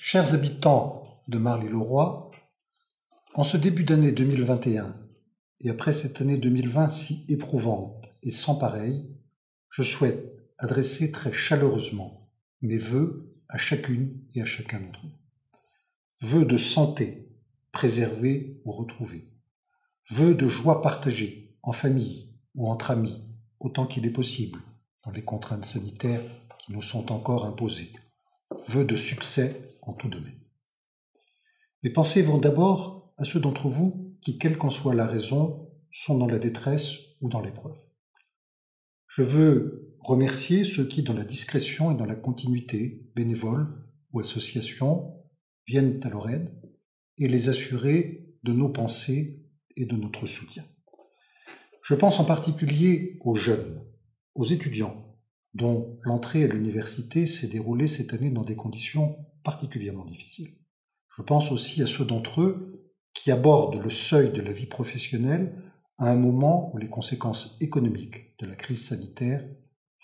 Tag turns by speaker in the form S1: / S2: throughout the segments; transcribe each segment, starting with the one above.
S1: Chers habitants de Marly-le-Roi, en ce début d'année 2021, et après cette année 2020 si éprouvante et sans pareille, je souhaite adresser très chaleureusement mes vœux à chacune et à chacun d'entre vous. Vœux de santé, préservée ou retrouvée. Vœux de joie partagée, en famille ou entre amis, autant qu'il est possible, dans les contraintes sanitaires qui nous sont encore imposées. Vœux de succès en tout domaine. Mes pensées vont d'abord à ceux d'entre vous qui, quelle qu'en soit la raison, sont dans la détresse ou dans l'épreuve. Je veux remercier ceux qui, dans la discrétion et dans la continuité, bénévoles ou associations, viennent à leur aide et les assurer de nos pensées et de notre soutien. Je pense en particulier aux jeunes, aux étudiants, dont l'entrée à l'université s'est déroulée cette année dans des conditions particulièrement difficiles. Je pense aussi à ceux d'entre eux qui abordent le seuil de la vie professionnelle à un moment où les conséquences économiques de la crise sanitaire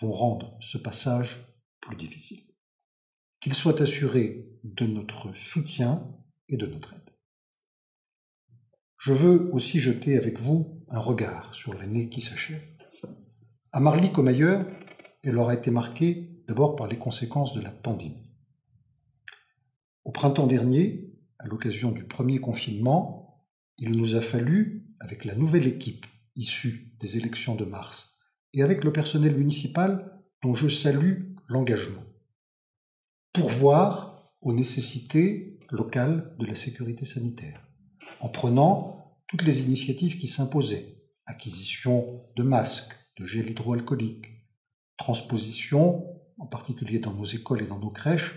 S1: vont rendre ce passage plus difficile. Qu'ils soient assurés de notre soutien et de notre aide. Je veux aussi jeter avec vous un regard sur l'année qui s'achève. À Marly comme ailleurs, elle aura été marquée d'abord par les conséquences de la pandémie. Au printemps dernier, à l'occasion du premier confinement, il nous a fallu, avec la nouvelle équipe issue des élections de mars et avec le personnel municipal dont je salue l'engagement, pourvoir aux nécessités locales de la sécurité sanitaire, en prenant toutes les initiatives qui s'imposaient, acquisition de masques, de gel hydroalcoolique, transposition, en particulier dans nos écoles et dans nos crèches,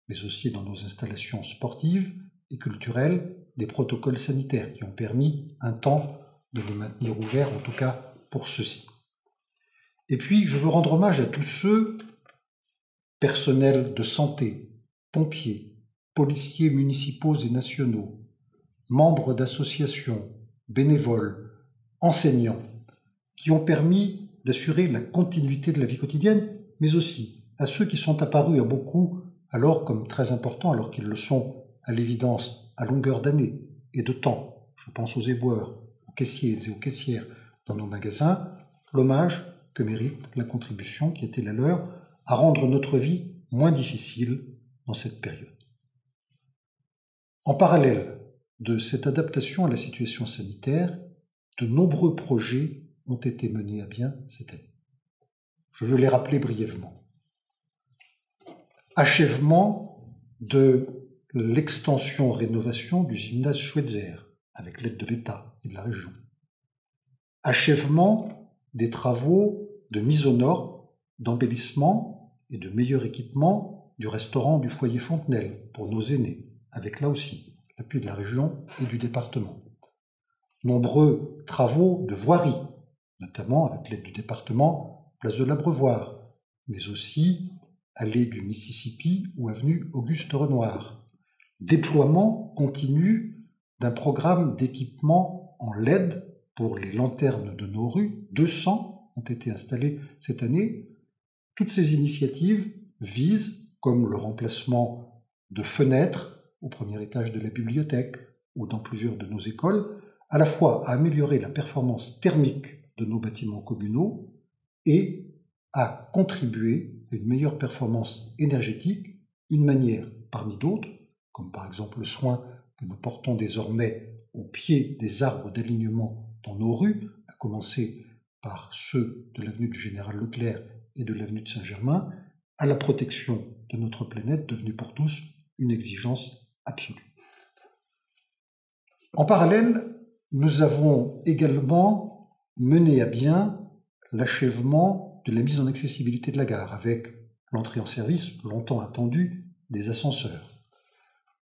S1: mais aussi dans nos installations sportives et culturelles, des protocoles sanitaires qui ont permis un temps de les maintenir ouverts, en tout cas pour ceux-ci. Et puis, je veux rendre hommage à tous ceux, personnels de santé, pompiers, policiers municipaux et nationaux, membres d'associations, bénévoles, enseignants, qui ont permis d'assurer la continuité de la vie quotidienne, mais aussi à ceux qui sont apparus à beaucoup alors comme très importants, alors qu'ils le sont à l'évidence à longueur d'année et de temps. Je pense aux éboueurs, aux caissiers et aux caissières dans nos magasins, l'hommage que mérite la contribution qui était la leur à rendre notre vie moins difficile dans cette période. En parallèle de cette adaptation à la situation sanitaire, de nombreux projets ont été menés à bien cette année. Je veux les rappeler brièvement. Achèvement de l'extension-rénovation du gymnase Schweitzer, avec l'aide de l'État et de la région. Achèvement des travaux de mise aux normes, d'embellissement et de meilleur équipement du restaurant du foyer Fontenelle pour nos aînés, avec là aussi l'appui de la région et du département. Nombreux travaux de voirie, notamment avec l'aide du département, place de l'Abreuvoir, mais aussi allée du Mississippi ou avenue Auguste Renoir. Déploiement continu d'un programme d'équipement en LED pour les lanternes de nos rues. 200 ont été installées cette année. Toutes ces initiatives visent, comme le remplacement de fenêtres au premier étage de la bibliothèque ou dans plusieurs de nos écoles, à la fois à améliorer la performance thermique de nos bâtiments communaux et à contribuer à une meilleure performance énergétique, une manière parmi d'autres, comme par exemple le soin que nous portons désormais au pied des arbres d'alignement dans nos rues, à commencer par ceux de l'avenue du Général Leclerc et de l'avenue de Saint-Germain, à la protection de notre planète devenue pour tous une exigence absolue. En parallèle, nous avons également mené à bien l'achèvement de la mise en accessibilité de la gare, avec l'entrée en service longtemps attendue des ascenseurs.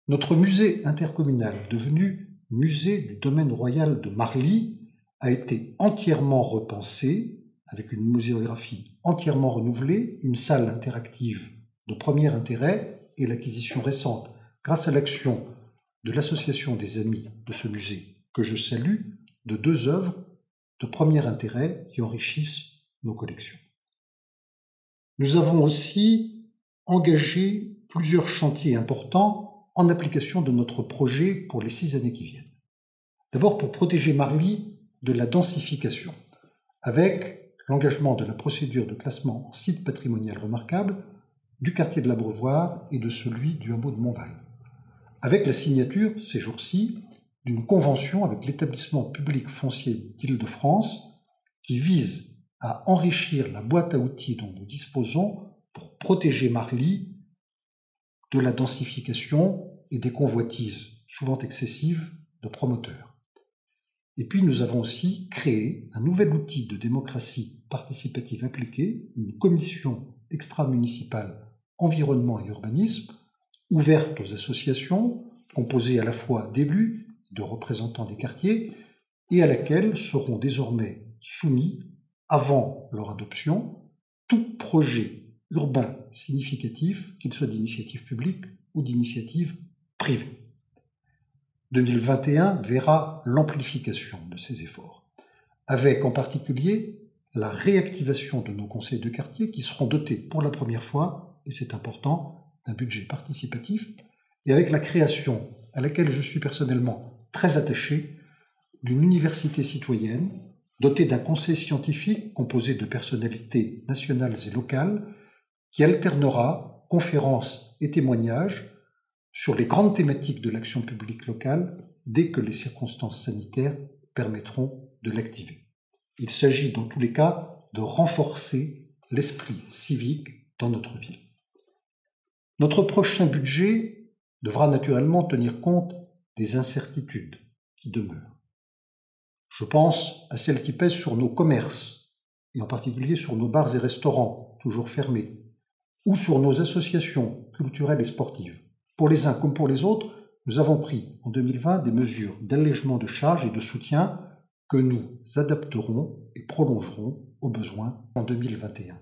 S1: Notre musée intercommunal, devenu musée du domaine royal de Marly, a été entièrement repensé, avec une muséographie entièrement renouvelée, une salle interactive de premier intérêt et l'acquisition récente, grâce à l'action de l'association des amis de ce musée, que je salue, de 2 œuvres de premier intérêt qui enrichissent nos collections. Nous avons aussi engagé plusieurs chantiers importants en application de notre projet pour les 6 années qui viennent. D'abord pour protéger Marly de la densification, avec l'engagement de la procédure de classement en site patrimonial remarquable du quartier de l'Abreuvoir et de celui du hameau de Montval, avec la signature, ces jours-ci, d'une convention avec l'établissement public foncier d'Île-de-France qui vise à enrichir la boîte à outils dont nous disposons pour protéger Marly de la densification et des convoitises souvent excessives de promoteurs. Et puis nous avons aussi créé un nouvel outil de démocratie participative appliquée, une commission extra-municipale environnement et urbanisme, ouverte aux associations, composée à la fois d'élus, de représentants des quartiers, et à laquelle seront désormais soumis, avant leur adoption, tout projet urbain significatif, qu'il soit d'initiative publique ou d'initiative privée. 2021 verra l'amplification de ces efforts, avec en particulier la réactivation de nos conseils de quartier qui seront dotés pour la première fois, et c'est important, d'un budget participatif, et avec la création, à laquelle je suis personnellement très attaché, d'une université citoyenne dotée d'un conseil scientifique composé de personnalités nationales et locales qui alternera conférences et témoignages sur les grandes thématiques de l'action publique locale dès que les circonstances sanitaires permettront de l'activer. Il s'agit dans tous les cas de renforcer l'esprit civique dans notre ville. Notre prochain budget devra naturellement tenir compte des incertitudes qui demeurent. Je pense à celles qui pèsent sur nos commerces, et en particulier sur nos bars et restaurants, toujours fermés, ou sur nos associations culturelles et sportives. Pour les uns comme pour les autres, nous avons pris en 2020 des mesures d'allègement de charges et de soutien que nous adapterons et prolongerons au besoin en 2021.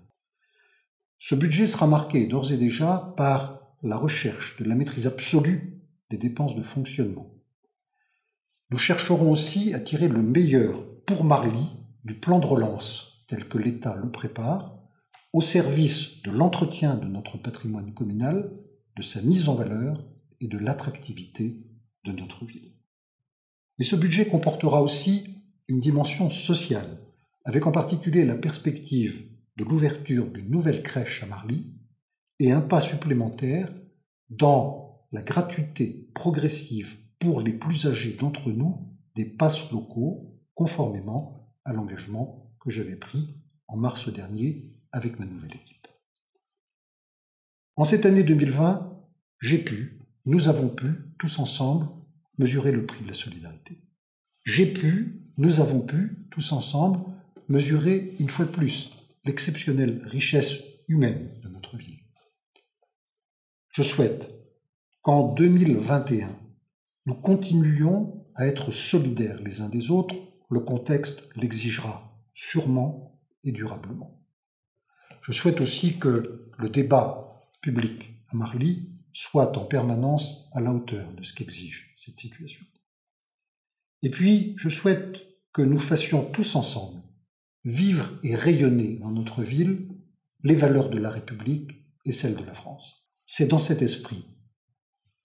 S1: Ce budget sera marqué d'ores et déjà par la recherche de la maîtrise absolue des dépenses de fonctionnement. Nous chercherons aussi à tirer le meilleur pour Marly du plan de relance tel que l'État le prépare, au service de l'entretien de notre patrimoine communal, de sa mise en valeur et de l'attractivité de notre ville. Mais ce budget comportera aussi une dimension sociale, avec en particulier la perspective de l'ouverture d'une nouvelle crèche à Marly et un pas supplémentaire dans la gratuité progressive pour les plus âgés d'entre nous des passes locaux, conformément à l'engagement que j'avais pris en mars dernier avec ma nouvelle équipe. En cette année 2020, nous avons pu, tous ensemble, mesurer le prix de la solidarité. Nous avons pu, tous ensemble, mesurer une fois de plus l'exceptionnelle richesse humaine de notre ville. Je souhaite qu'en 2021, nous continuions à être solidaires les uns des autres, le contexte l'exigera sûrement et durablement. Je souhaite aussi que le débat public à Marly soit en permanence à la hauteur de ce qu'exige cette situation. Et puis, je souhaite que nous fassions tous ensemble vivre et rayonner dans notre ville les valeurs de la République et celles de la France. C'est dans cet esprit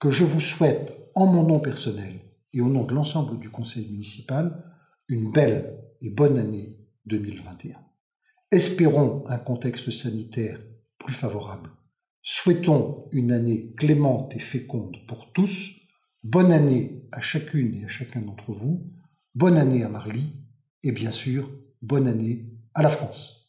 S1: que je vous souhaite, en mon nom personnel et au nom de l'ensemble du conseil municipal, une belle et bonne année 2021. Espérons un contexte sanitaire plus favorable. Souhaitons une année clémente et féconde pour tous. Bonne année à chacune et à chacun d'entre vous. Bonne année à Marly et bien sûr, bonne année à la France.